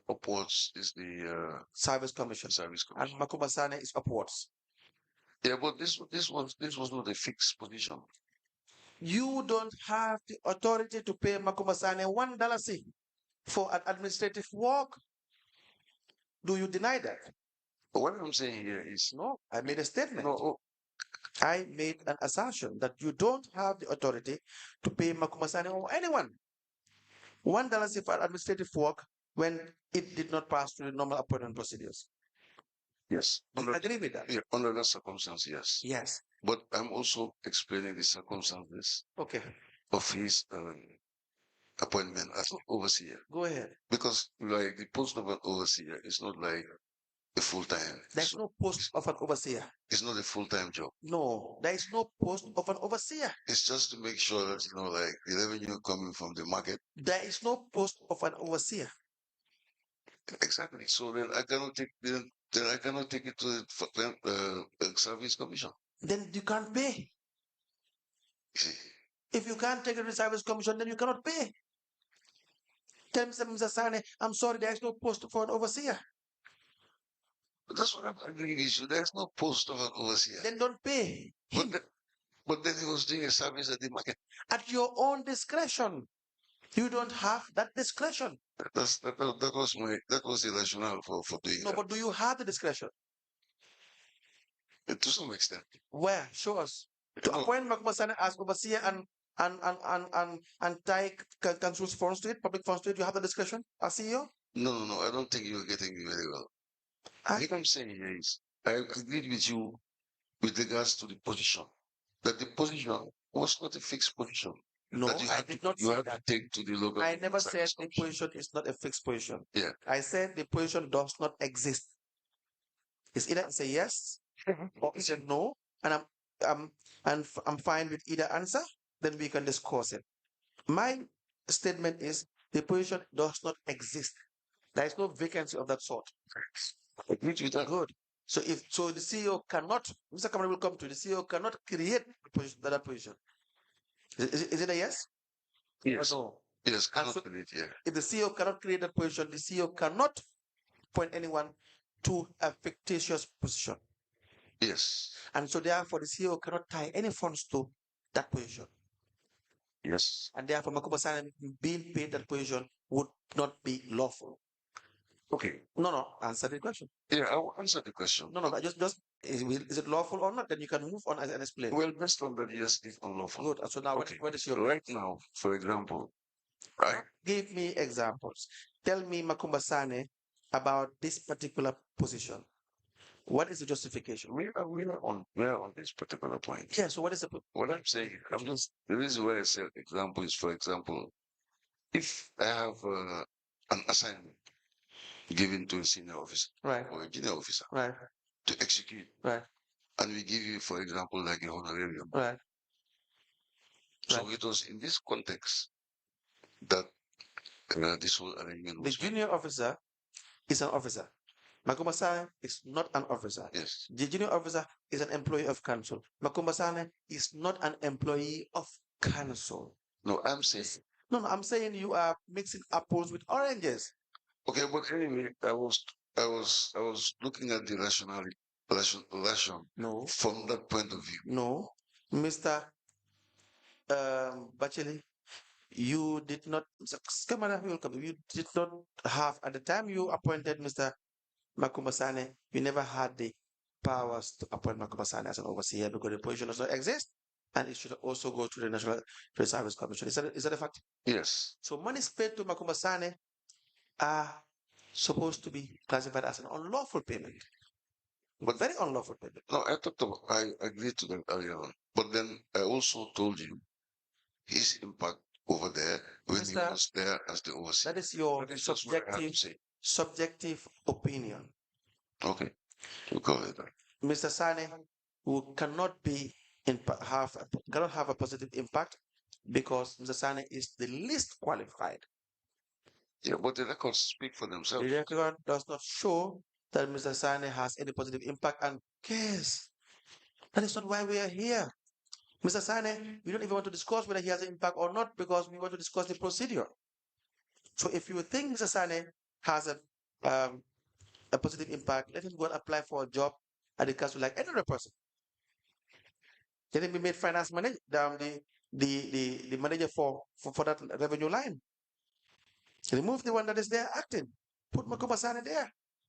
G: upwards is the
D: service commission.
G: Service
D: And
G: commission.
D: Makubasane is upwards.
G: Yeah, but this was not a fixed position.
D: You don't have the authority to pay Makubasane $1 for an administrative work. Do you deny that?
G: But what I'm saying here is
D: No, I made a statement.
G: no.
D: I made an assertion that you don't have the authority to pay Makumasane or anyone $1 for administrative work when it did not pass through the normal appointment procedures.
G: Yes.
D: Do you agree with that?
G: Yeah, under that circumstance, yes.
D: Yes.
G: But I'm also explaining the circumstances
D: Okay.
G: of his appointment as an overseer.
D: Go ahead.
G: Because like the post of an overseer is not like a full-time.
D: There's no post of an overseer.
G: It's not a full-time job.
D: No, there is no post of an overseer.
G: It's just to make sure that like the revenue coming from the market.
D: There is no post of an overseer.
G: Exactly. So then I cannot take it to the service commission.
D: Then you can't pay.
G: You see?
D: If you can't take it to the service commission, then you cannot pay. Tell Mr. Sane, I'm sorry, there is no post for an overseer.
G: But that's what I'm agreeing with you. There's no post of an overseer.
D: Then don't pay him.
G: But then he was doing a service at the market.
D: At your own discretion. You don't have that discretion.
G: That was the rationale for doing
D: No,
G: that.
D: but do you have the discretion?
G: To some extent.
D: Where? Show us. To appoint Makmasane as overseer and tie council's funds to it, public funds to it, you have the discretion as CEO?
G: No. I don't think you're getting me very well. What I'm saying here is, I agreed with you with regards to the position. That the position was not a fixed position.
D: No, I did not say that.
G: To take to the local.
D: I never said the position is not a fixed position.
G: Yeah.
D: I said the position does not exist. It's either say yes or it's a no, and I'm fine with either answer. Then we can discuss it. My statement is the position does not exist. There is no vacancy of that sort.
G: Agreed with that.
D: Good. So the CEO cannot, Mr. Kamara will come to the CEO cannot create that position. Is it a yes?
G: Yes.
D: Or no?
G: Yes, cannot
D: so
G: create, yeah.
D: If the CEO cannot create that position, the CEO cannot appoint anyone to a fictitious position.
G: Yes.
D: And so therefore the CEO cannot tie any funds to that position.
G: Yes.
D: And therefore Makuba being paid that position would not be lawful.
G: Okay.
D: No, answer the question.
G: Yeah, I will answer the question.
D: No, just is it lawful or not? Then you can move on and explain.
G: Well, based on that, yes, it's unlawful.
D: Good. So now what is your
G: right now, for example, right?
D: Give me examples. Tell me, Makumbasane, about this particular position. What is the justification?
G: We are on this particular point.
D: Yeah, so what is
G: what I'm saying? The reason why I said example is, for example, if I have an assignment given to a senior officer,
D: right,
G: or a junior officer,
D: right,
G: to execute,
D: right,
G: and we give you, for example, like a honorarium,
D: right.
G: So it was in this context that this whole arrangement was.
D: The junior officer is an officer. Makumbasane is not an officer.
G: Yes.
D: The junior officer is an employee of council. Makumbasane is not an employee of council.
G: No, I'm saying
D: No, no, I'm saying you are mixing apples with oranges.
G: Okay, but anyway, I was looking at the ration
D: No,
G: from that point of view.
D: no, Mr. Bacheli, you did not, Camara, welcome. You did not have, at the time you appointed Mr. Makumasane, you never had the powers to appoint Makumasane as an overseer because the position does not exist. And it should also go to the National Trade Service Commission. Is that a fact?
G: Yes.
D: So monies paid to Makumasane are supposed to be classified as an unlawful payment.
G: But
D: Very unlawful payment.
G: no, I agreed to that earlier on. But then I also told you his impact over there when he
D: Mr.
G: was there as the overseer.
D: That is your
G: That is just what I have to say.
D: subjective opinion.
G: Okay, we'll call it that.
D: Mr. Sane, who cannot cannot have a positive impact because Mr. Sane is the least qualified.
G: Yeah, but the records speak for
D: The
G: themselves.
D: record does not show that Mr. Sane has any positive impact, and guess that is not why we are here. Mr. Sane, we don't even want to discuss whether he has an impact or not because we want to discuss the procedure. So if you think Mr. Sane has a positive impact, let him go and apply for a job at the council like any other person. Let him be made finance manager, the manager for that revenue line. Remove the one that is there acting. Put Makuba Sane there.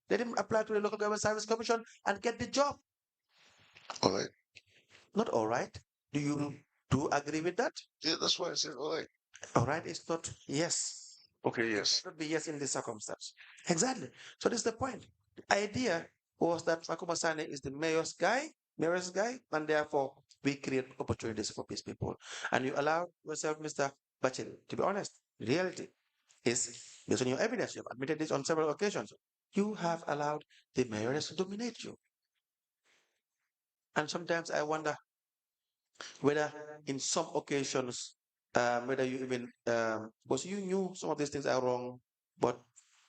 D: Let him apply to the local government service commission and get the job.
G: All right.
D: Not all right. Do you agree with that?
G: Yeah, that's why I said all right.
D: All right, it's not yes.
G: Okay,
D: It
G: yes.
D: cannot be yes in this circumstance. Exactly. So this is the point. The idea was that Makuma Sane is the mayor's guy, and therefore we create opportunities for these people. And you allow yourself, Mr. Bachel, to be honest. The reality is, based on your evidence, you have admitted this on several occasions. You have allowed the mayors to dominate you. And sometimes I wonder whether in some occasions, whether you even, because you knew some of these things are wrong, but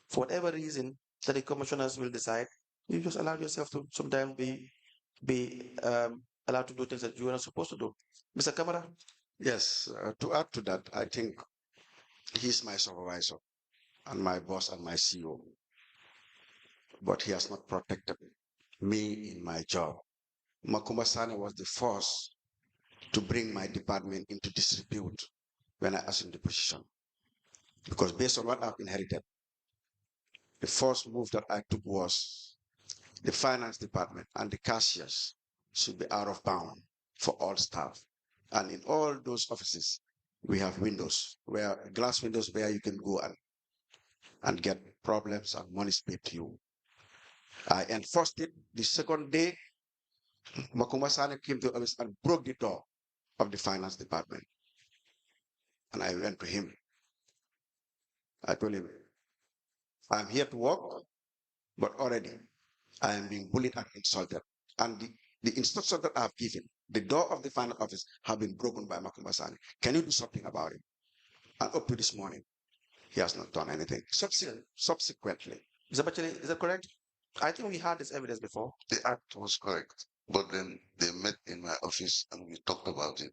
D: for whatever reason that the commissioners will decide, you just allow yourself to sometimes be allowed to do things that you are not supposed to do. Mr. Camara?
F: Yes, to add to that, I think he's my supervisor and my boss and my CEO, but he has not protected me in my job. Makuma Sane was the first to bring my department into disrepute when I assumed the position. Because based on what I've inherited, the first move that I took was the finance department and the cashiers should be out of bound for all staff. And in all those offices, we have windows, glass windows where you can go and get problems and money paid to you. I enforced it. The second day, Makuma Sane came to us and broke the door of the finance department. And I went to him. I told him, I'm here to work, but already I am being bullied and insulted. And the instructions that I have given, the door of the final office have been broken by Makuma Sane. Can you do something about it? And up to this morning, he has not done anything. Subsequently.
D: Is that correct? I think we had this evidence before.
G: The act was correct. But then they met in my office and we talked about it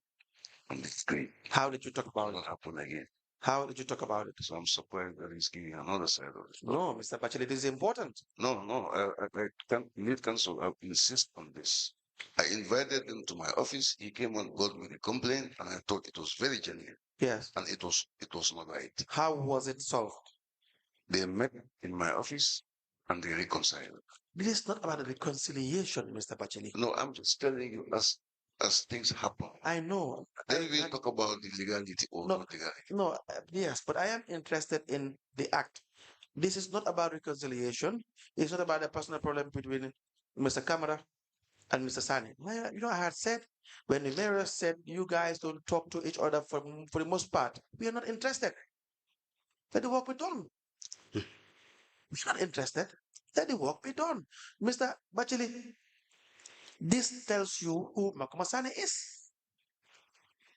G: on the screen.
D: How did you talk about it?
G: What happened again?
D: How did you talk about it?
G: So I'm surprised that he's giving another side of it.
D: No, Mr. Bacheli, this is important.
G: No, I can't lead counsel. I insist on this. I invited him to my office. He came and got me the complaint, and I thought it was very genuine.
D: Yes.
G: And it was not right.
D: How was it solved?
G: They met in my office and they reconciled.
D: This is not about reconciliation, Mr. Bacheli.
G: No, I'm just telling you as things happen.
D: I know.
G: Then we talk about the legality or not legality.
D: No, yes, but I am interested in the act. This is not about reconciliation. It's not about a personal problem between Mr. Camara and Mr. Sani. You know, I had said when the mayor said you guys don't talk to each other for the most part, we are not interested. Let the work be done. We're not interested. Let the work be done. Mr. Bacheli, this tells you who Makuma Sane is.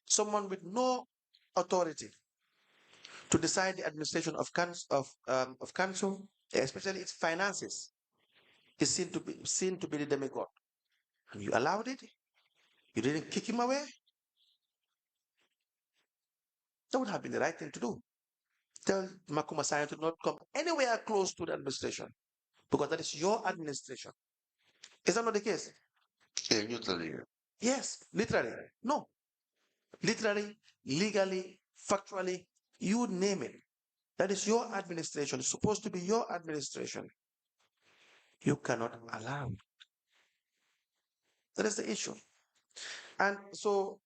D: Someone with no authority to decide the administration of council, especially its finances, is seen to be the demigod. And you allowed it. You didn't kick him away. That would have been the right thing to do. Tell Makuma Sane to not come anywhere close to the administration because that is your administration. Is that not the case?
G: Yeah, neutrally.
D: Yes, literally. No, literally, legally, factually, you name it. That is your administration. It's supposed to be your administration. You cannot allow. That is the issue. And so,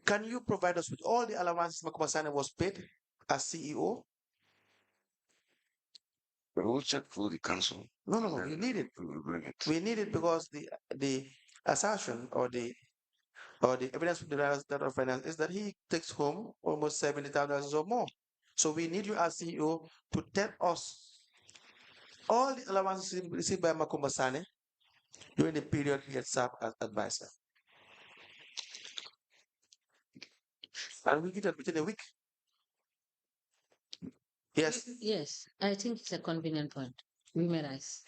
D: can you provide us with all the allowances Makuma Sane was paid as CEO?
G: We'll check for the council.
D: No. You need it.
G: We will bring it.
D: We need it because the assertion or the evidence from the Director of Finance is that he takes home almost $70,000 or more. So we need you as CEO to tell us all the allowances received by Makuma Sane during the period he had served as advisor. And we get that within a week. Yes.
E: Yes, I think it's a convenient point. We may rise.